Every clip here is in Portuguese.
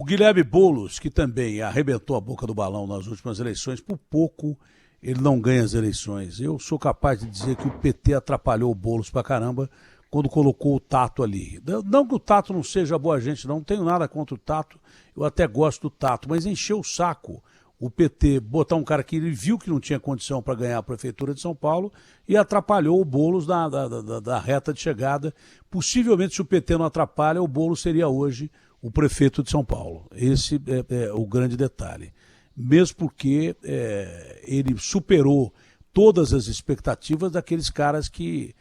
O Guilherme Boulos, que também arrebentou a boca do balão nas últimas eleições, por pouco ele não ganha as eleições. Eu sou capaz de dizer que o PT atrapalhou o Boulos pra caramba quando colocou o Tato ali. Não que o Tato não seja boa gente, não tenho nada contra o Tato, eu até gosto do Tato, mas encheu o saco o PT botar um cara que ele viu que não tinha condição para ganhar a Prefeitura de São Paulo e atrapalhou o Boulos da reta de chegada. Possivelmente, se o PT não atrapalha, o Boulos seria hoje o prefeito de São Paulo. Esse é o grande detalhe. Mesmo porque ele superou todas as expectativas daqueles caras que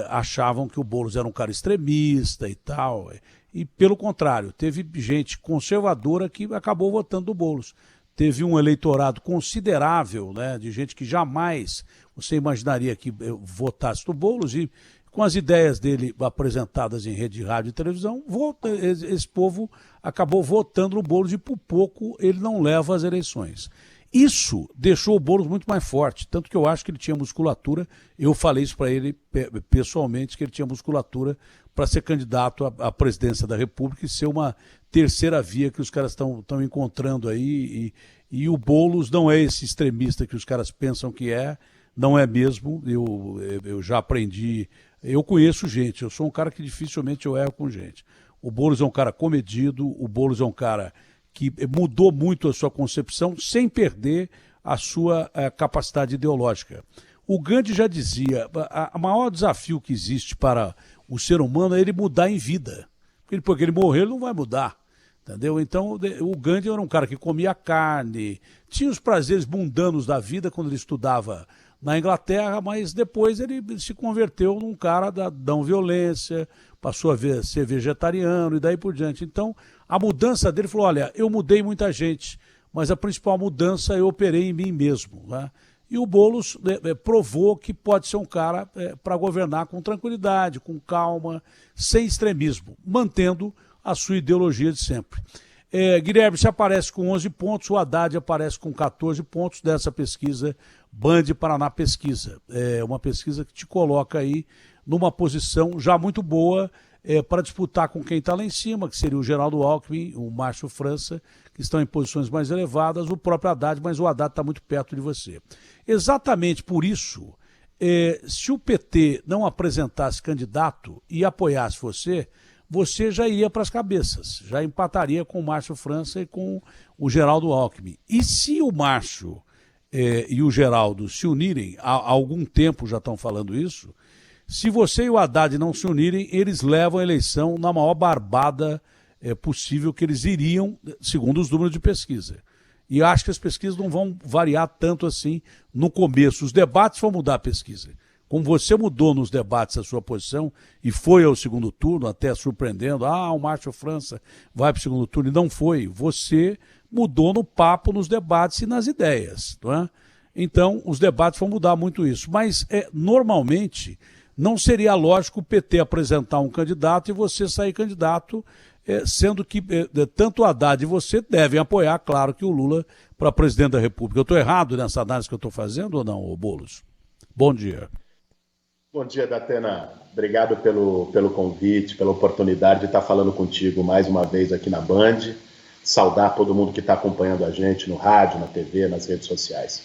achavam que o Boulos era um cara extremista e tal. E, pelo contrário, teve gente conservadora que acabou votando no Boulos. Teve um eleitorado considerável, né, de gente que jamais você imaginaria que votasse no Boulos, e com as ideias dele apresentadas em rede de rádio e televisão, esse povo acabou votando no Boulos e por pouco ele não leva as eleições. Isso deixou o Boulos muito mais forte, tanto que eu acho que ele tinha musculatura. Eu falei isso para ele pessoalmente, que ele tinha musculatura para ser candidato à presidência da República e ser uma terceira via que os caras estão encontrando aí. E o Boulos não é esse extremista que os caras pensam que é, não é mesmo. Eu já aprendi, eu conheço gente, eu sou um cara que dificilmente eu erro com gente. O Boulos é um cara comedido, o Boulos é um cara que mudou muito a sua concepção sem perder a sua capacidade ideológica. O Gandhi já dizia, o maior desafio que existe para o ser humano é ele mudar em vida. Porque ele morrer, ele não vai mudar. Entendeu? Então, o Gandhi era um cara que comia carne, tinha os prazeres mundanos da vida quando ele estudava na Inglaterra, mas depois ele se converteu num cara da não violência, passou a ser vegetariano e daí por diante. Então, a mudança dele falou, olha, eu mudei muita gente, mas a principal mudança eu operei em mim mesmo, né? E o Boulos provou que pode ser um cara para governar com tranquilidade, com calma, sem extremismo, mantendo a sua ideologia de sempre. Guilherme, você aparece com 11 pontos, o Haddad aparece com 14 pontos dessa pesquisa Band Paraná Pesquisa. É uma pesquisa que te coloca aí numa posição já muito boa para disputar com quem está lá em cima, que seria o Geraldo Alckmin, o Márcio França, que estão em posições mais elevadas, o próprio Haddad, mas o Haddad está muito perto de você. Exatamente por isso, se o PT não apresentasse candidato e apoiasse você já iria para as cabeças, já empataria com o Márcio França e com o Geraldo Alckmin. E se o Márcio e o Geraldo se unirem, há algum tempo já estão falando isso, se você e o Haddad não se unirem, eles levam a eleição na maior barbada possível que eles iriam, segundo os números de pesquisa. E acho que as pesquisas não vão variar tanto assim no começo. Os debates vão mudar a pesquisa. Como você mudou nos debates a sua posição e foi ao segundo turno, até surpreendendo, o Márcio França vai para o segundo turno, e não foi. Você mudou no papo, nos debates e nas ideias, não é? Então, os debates vão mudar muito isso. Mas, normalmente, não seria lógico o PT apresentar um candidato e você sair candidato, sendo que tanto o Haddad e você devem apoiar, claro, que o Lula para presidente da República. Eu estou errado nessa análise que eu estou fazendo ou não, Boulos? Bom dia. Bom dia, Datena. Obrigado pelo convite, pela oportunidade de estar falando contigo mais uma vez aqui na Band. Saudar todo mundo que está acompanhando a gente no rádio, na TV, nas redes sociais.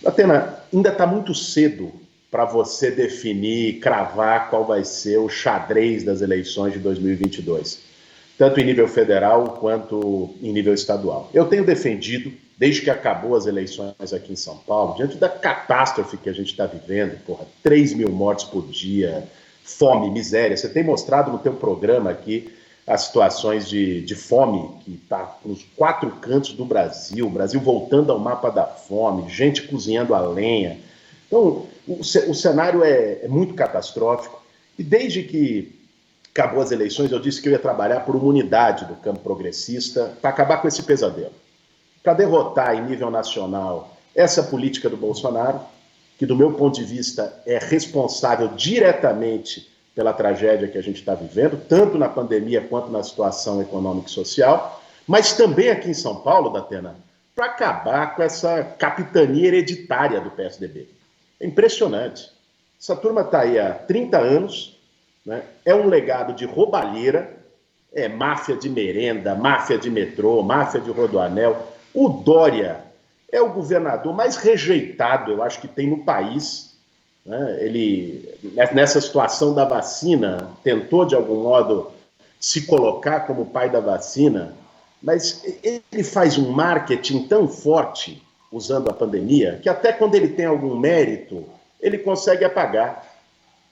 Datena, ainda está muito cedo para você definir, cravar qual vai ser o xadrez das eleições de 2022, tanto em nível federal quanto em nível estadual. Eu tenho defendido, desde que acabou as eleições aqui em São Paulo, diante da catástrofe que a gente está vivendo, 3 mil mortes por dia, fome, miséria. Você tem mostrado no teu programa aqui as situações de fome que está nos 4 cantos do Brasil, o Brasil voltando ao mapa da fome, gente cozinhando a lenha. Então, o cenário é muito catastrófico. E desde que acabou as eleições, eu disse que eu ia trabalhar por uma unidade do campo progressista para acabar com esse pesadelo, para derrotar em nível nacional essa política do Bolsonaro, que do meu ponto de vista é responsável diretamente pela tragédia que a gente está vivendo, tanto na pandemia quanto na situação econômica e social, mas também aqui em São Paulo, Datena, para acabar com essa capitania hereditária do PSDB. É impressionante. Essa turma está aí há 30 anos, né? É um legado de roubalheira, máfia de merenda, máfia de metrô, máfia de rodoanel. O Dória é o governador mais rejeitado, eu acho, que tem no país. Né? Ele, nessa situação da vacina, tentou, de algum modo, se colocar como pai da vacina, mas ele faz um marketing tão forte, usando a pandemia, que até quando ele tem algum mérito, ele consegue apagar.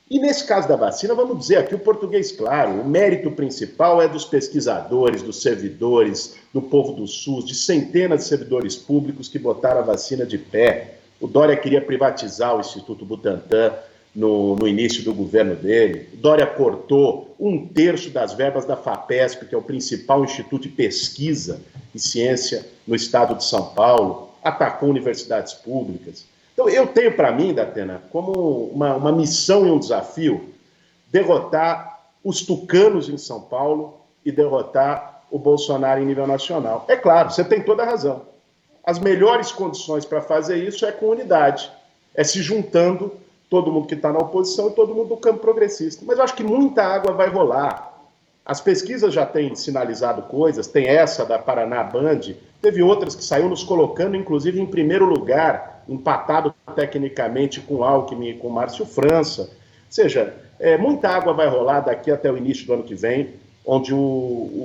E nesse caso da vacina, vamos dizer aqui o português claro, o mérito principal é dos pesquisadores, dos servidores, do povo do SUS, de centenas de servidores públicos que botaram a vacina de pé. O Dória queria privatizar o Instituto Butantan no início do governo dele. O Dória cortou 1/3 das verbas da FAPESP, que é o principal instituto de pesquisa e ciência no estado de São Paulo, atacou universidades públicas. Então, eu tenho para mim, Datena, como uma missão e um desafio, derrotar os tucanos em São Paulo e derrotar o Bolsonaro em nível nacional. É claro, você tem toda a razão. As melhores condições para fazer isso é com unidade, é se juntando todo mundo que está na oposição e todo mundo do campo progressista. Mas eu acho que muita água vai rolar. As pesquisas já têm sinalizado coisas, tem essa da Paraná Band, teve outras que saiu nos colocando, inclusive, em primeiro lugar, empatado tecnicamente com Alckmin e com Márcio França. Ou seja, muita água vai rolar daqui até o início do ano que vem, onde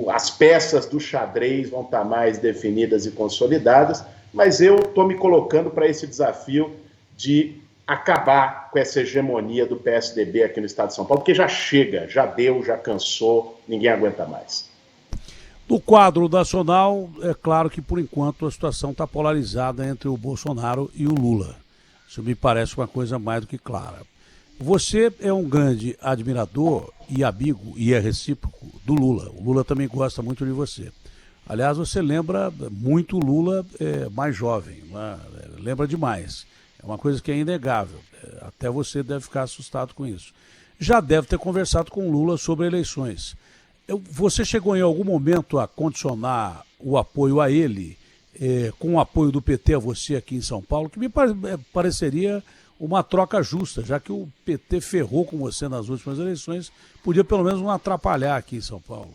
as peças do xadrez vão estar mais definidas e consolidadas, mas eu estou me colocando para esse desafio de acabar com essa hegemonia do PSDB aqui no estado de São Paulo, porque já chega, já deu, já cansou, ninguém aguenta mais. No quadro nacional, é claro que, por enquanto, a situação está polarizada entre o Bolsonaro e o Lula. Isso me parece uma coisa mais do que clara. Você é um grande admirador e amigo, e é recíproco, do Lula. O Lula também gosta muito de você. Aliás, você lembra muito o Lula mais jovem, né? Lembra demais. É uma coisa que é inegável. Até você deve ficar assustado com isso. Já deve ter conversado com o Lula sobre eleições. Você chegou em algum momento a condicionar o apoio a ele, com o apoio do PT a você aqui em São Paulo, que me pareceria uma troca justa, já que o PT ferrou com você nas últimas eleições, podia pelo menos não atrapalhar aqui em São Paulo.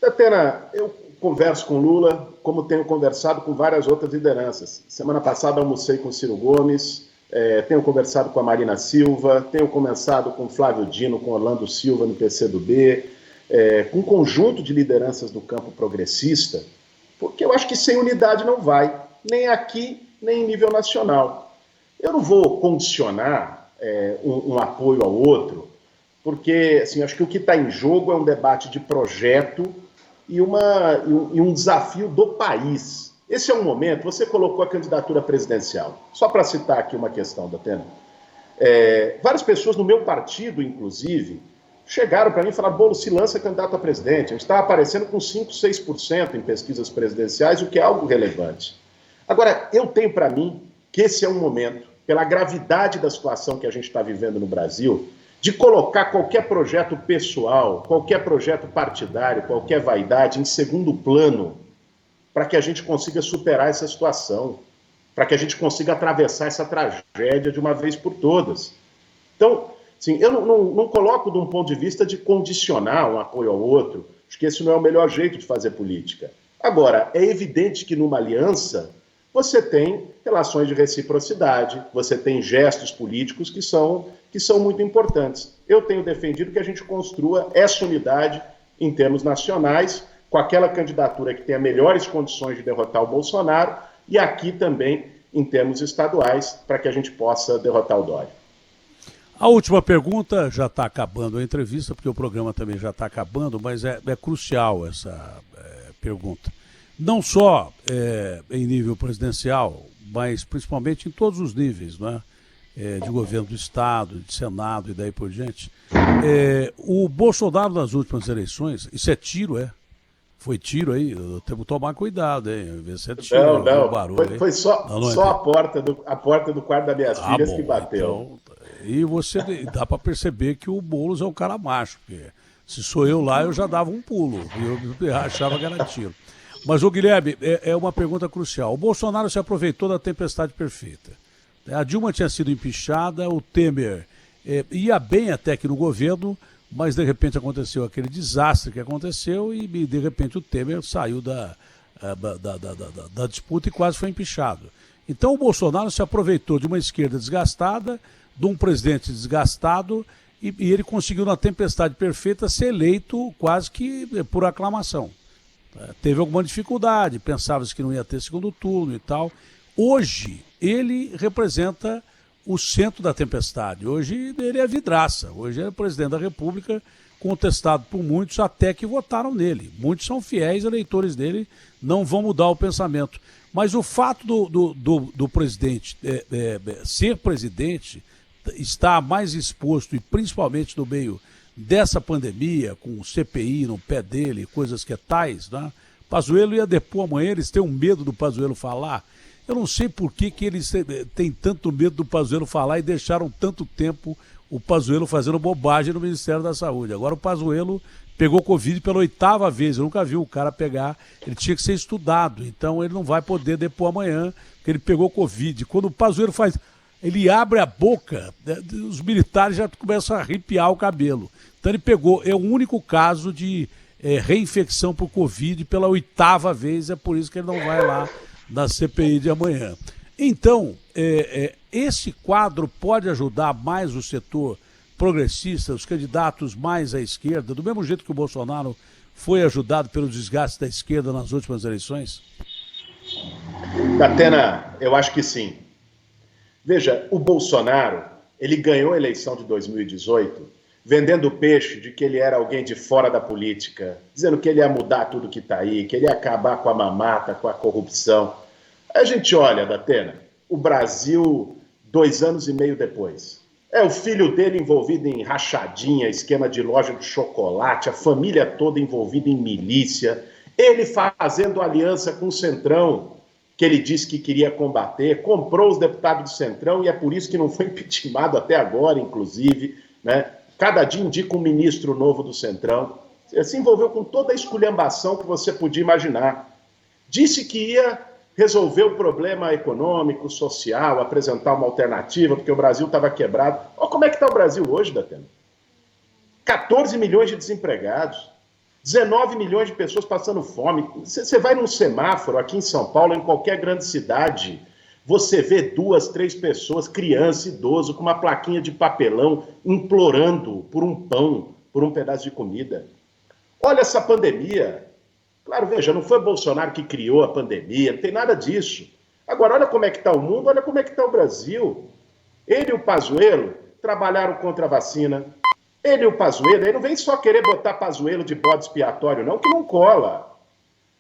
Datena, eu converso com o Lula, como tenho conversado com várias outras lideranças. Semana passada almocei com o Ciro Gomes, tenho conversado com a Marina Silva, tenho conversado com o Flávio Dino, com Orlando Silva no PCdoB, com um conjunto de lideranças do campo progressista, porque eu acho que sem unidade não vai, nem aqui, nem em nível nacional. Eu não vou condicionar um apoio ao outro, porque assim, acho que o que está em jogo é um debate de projeto e um desafio do país. Esse é um momento, você colocou a candidatura presidencial. Só para citar aqui uma questão, Datena. Várias pessoas no meu partido, inclusive, chegaram para mim e falaram: Boulos, se lança candidato a presidente. A gente está aparecendo com 5%, 6% em pesquisas presidenciais, o que é algo relevante. Agora, eu tenho para mim que esse é um momento, pela gravidade da situação que a gente está vivendo no Brasil, de colocar qualquer projeto pessoal, qualquer projeto partidário, qualquer vaidade em segundo plano, para que a gente consiga superar essa situação, para que a gente consiga atravessar essa tragédia de uma vez por todas. Então, assim, eu não coloco de um ponto de vista de condicionar um apoio ao outro, acho que esse não é o melhor jeito de fazer política. Agora, é evidente que numa aliança você tem relações de reciprocidade, você tem gestos políticos que são muito importantes. Eu tenho defendido que a gente construa essa unidade em termos nacionais, com aquela candidatura que tenha melhores condições de derrotar o Bolsonaro, e aqui também em termos estaduais, para que a gente possa derrotar o Dória. A última pergunta, já está acabando a entrevista, porque o programa também já está acabando, mas é crucial essa pergunta. Não só em nível presidencial, mas principalmente em todos os níveis, né? De governo do Estado, de Senado e daí por diante. O Bolsonaro nas últimas eleições, isso é tiro, Foi tiro aí? Eu tenho que tomar cuidado, hein? Ver se é tiro. Não, barulho, foi só a porta do quarto das minhas filhas que bateu. Então, e você dá para perceber que o Boulos é um cara macho, porque se sou eu lá, eu já dava um pulo, eu achava que era tiro. Mas, ô Guilherme, é uma pergunta crucial. O Bolsonaro se aproveitou da tempestade perfeita. A Dilma tinha sido empichada, o Temer ia bem até que no governo, mas de repente aconteceu aquele desastre que aconteceu e de repente o Temer saiu da disputa e quase foi empichado. Então o Bolsonaro se aproveitou de uma esquerda desgastada, de um presidente desgastado, e ele conseguiu, na tempestade perfeita, ser eleito quase que por aclamação. Teve alguma dificuldade, pensava-se que não ia ter segundo turno e tal. Hoje, ele representa o centro da tempestade. Hoje, ele é a vidraça. Hoje, é o presidente da República, contestado por muitos, até que votaram nele. Muitos são fiéis eleitores dele, não vão mudar o pensamento. Mas o fato do presidente ser presidente, estar mais exposto, e principalmente no meio dessa pandemia, com o CPI no pé dele, coisas que é tais, né? Pazuello ia depor amanhã, eles têm um medo do Pazuello falar. Eu não sei por que eles têm tanto medo do Pazuello falar e deixaram tanto tempo o Pazuello fazendo bobagem no Ministério da Saúde. Agora o Pazuello pegou Covid pela 8ª vez, eu nunca vi o cara pegar, ele tinha que ser estudado, então ele não vai poder depor amanhã, porque ele pegou Covid. Quando o Pazuello faz, ele abre a boca, né, os militares já começam a arrepiar o cabelo. Então ele pegou, é o único caso de reinfecção por Covid pela 8ª vez, é por isso que ele não vai lá na CPI de amanhã. Então, esse quadro pode ajudar mais o setor progressista, os candidatos mais à esquerda, do mesmo jeito que o Bolsonaro foi ajudado pelo desgaste da esquerda nas últimas eleições? Datena, eu acho que sim. Veja, o Bolsonaro, ele ganhou a eleição de 2018 vendendo peixe de que ele era alguém de fora da política, dizendo que ele ia mudar tudo que está aí, que ele ia acabar com a mamata, com a corrupção. Aí a gente olha, Datena, o Brasil 2 anos e meio depois. É o filho dele envolvido em rachadinha, esquema de loja de chocolate, a família toda envolvida em milícia, ele fazendo aliança com o Centrão, que ele disse que queria combater, comprou os deputados do Centrão e é por isso que não foi impeachmentado até agora, inclusive, né? Cada dia indica um ministro novo do Centrão. Se envolveu com toda a esculhambação que você podia imaginar. Disse que ia resolver o problema econômico, social, apresentar uma alternativa, porque o Brasil estava quebrado. Olha como é que está o Brasil hoje, Datena. 14 milhões de desempregados, 19 milhões de pessoas passando fome. Você vai num semáforo aqui em São Paulo, em qualquer grande cidade, você vê 2, 3 pessoas, criança, idoso, com uma plaquinha de papelão, implorando por um pão, por um pedaço de comida. Olha essa pandemia. Claro, veja, não foi Bolsonaro que criou a pandemia, não tem nada disso. Agora, olha como é que está o mundo, olha como é que está o Brasil. Ele e o Pazuello trabalharam contra a vacina. Ele e o Pazuello, ele não vem só querer botar Pazuello de bode expiatório, não, que não cola.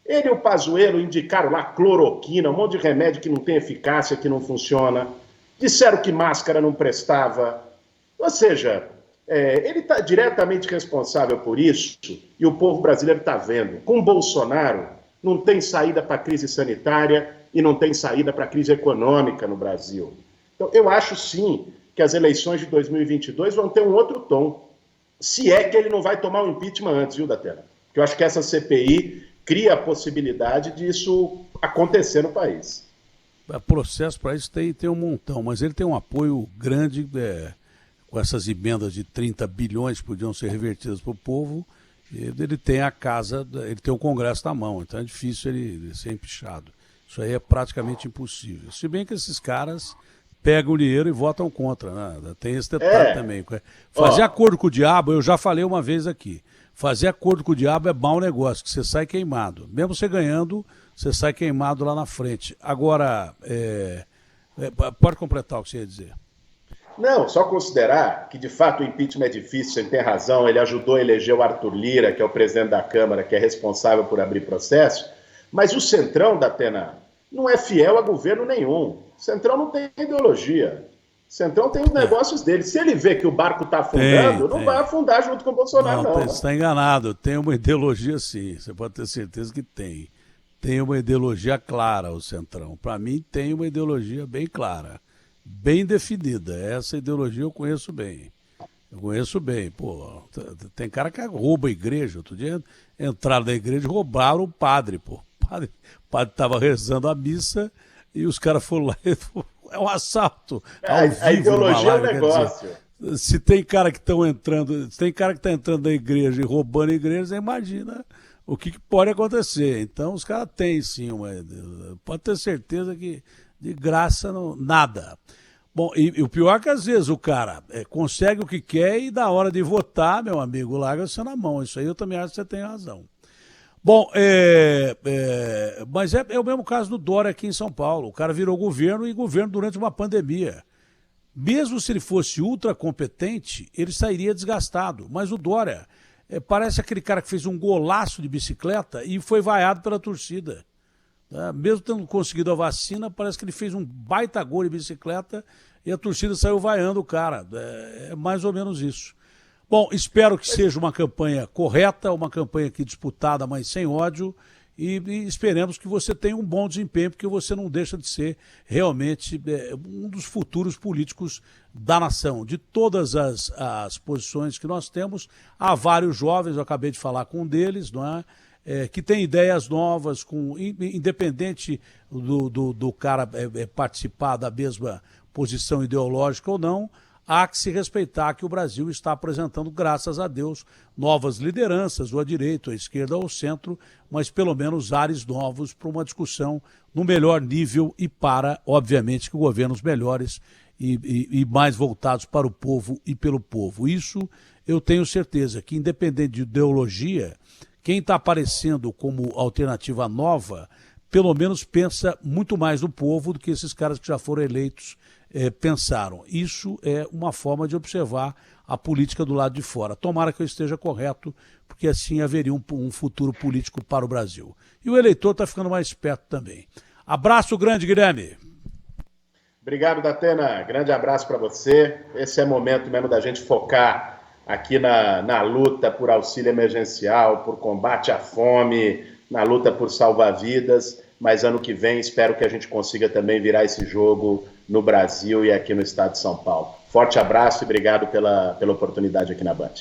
Ele e o Pazuello indicaram lá cloroquina, um monte de remédio que não tem eficácia, que não funciona. Disseram que máscara não prestava. Ou seja, ele está diretamente responsável por isso e o povo brasileiro está vendo. Com Bolsonaro, não tem saída para a crise sanitária e não tem saída para a crise econômica no Brasil. Então, eu acho sim que as eleições de 2022 vão ter um outro tom. Se é que ele não vai tomar o impeachment antes, viu, Datena? Porque eu acho que essa CPI cria a possibilidade disso acontecer no país. Processo para isso tem um montão, mas ele tem um apoio grande com essas emendas de 30 bilhões que podiam ser revertidas para o povo. Ele tem a casa, ele tem o Congresso na mão, então é difícil ele ser empichado. Isso aí é praticamente impossível. Se bem que esses caras pegam o dinheiro e votam contra, né? Tem esse detalhe também. Fazer acordo com o diabo, eu já falei uma vez aqui, fazer acordo com o diabo é mau negócio, que você sai queimado. Mesmo você ganhando, você sai queimado lá na frente. Agora, pode completar o que você ia dizer. Não, só considerar que, de fato, o impeachment é difícil, ele tem razão, ele ajudou a eleger o Arthur Lira, que é o presidente da Câmara, que é responsável por abrir processo, mas o Centrão, Datena, não é fiel a governo nenhum. O Centrão não tem ideologia. O Centrão tem os negócios dele. Se ele vê que o barco está afundando, não vai afundar junto com o Bolsonaro, não. Você está enganado. Tem uma ideologia, sim. Você pode ter certeza que tem. Tem uma ideologia clara, o Centrão. Para mim, tem uma ideologia bem clara, bem definida. Essa ideologia eu conheço bem. Eu conheço bem. Pô, tem cara que rouba a igreja. Outro dia entraram na igreja e roubaram o padre, pô. O padre estava rezando a missa e os caras foram lá e é um assalto. A ideologia é um negócio. Se tem cara que estão entrando, se tem cara que está entrando na igreja e roubando a igreja, você imagina o que pode acontecer. Então os caras têm sim, pode ter certeza que de graça não, nada. Bom, e o pior é que às vezes o cara consegue o que quer e na hora de votar, meu amigo, larga você na mão. Isso aí eu também acho que você tem razão. Bom, mas é o mesmo caso do Dória aqui em São Paulo. O cara virou governo e governo durante uma pandemia. Mesmo se ele fosse ultra competente, ele sairia desgastado. Mas o Dória parece aquele cara que fez um golaço de bicicleta e foi vaiado pela torcida. Mesmo tendo conseguido a vacina, parece que ele fez um baita gol de bicicleta e a torcida saiu vaiando o cara. É mais ou menos isso. Bom, espero que seja uma campanha correta, uma campanha aqui disputada, mas sem ódio, e esperemos que você tenha um bom desempenho, porque você não deixa de ser realmente um dos futuros políticos da nação. De todas as posições que nós temos, há vários jovens, eu acabei de falar com um deles, não é? Que tem ideias novas, independente do cara participar da mesma posição ideológica ou não, há que se respeitar que o Brasil está apresentando, graças a Deus, novas lideranças, ou à direita, ou à esquerda, ou ao centro, mas pelo menos ares novos para uma discussão no melhor nível e para, obviamente, que governos melhores e mais voltados para o povo e pelo povo. Isso eu tenho certeza que, independente de ideologia, quem está aparecendo como alternativa nova, pelo menos pensa muito mais no povo do que esses caras que já foram eleitos pensaram. Isso é uma forma de observar a política do lado de fora. Tomara que eu esteja correto, porque assim haveria um futuro político para o Brasil. E o eleitor está ficando mais esperto também. Abraço grande, Guilherme. Obrigado, Datena. Grande abraço para você. Esse é o momento mesmo da gente focar aqui na luta por auxílio emergencial, por combate à fome, na luta por salvar vidas, mas ano que vem espero que a gente consiga também virar esse jogo no Brasil e aqui no estado de São Paulo. Forte abraço e obrigado pela oportunidade aqui na Band.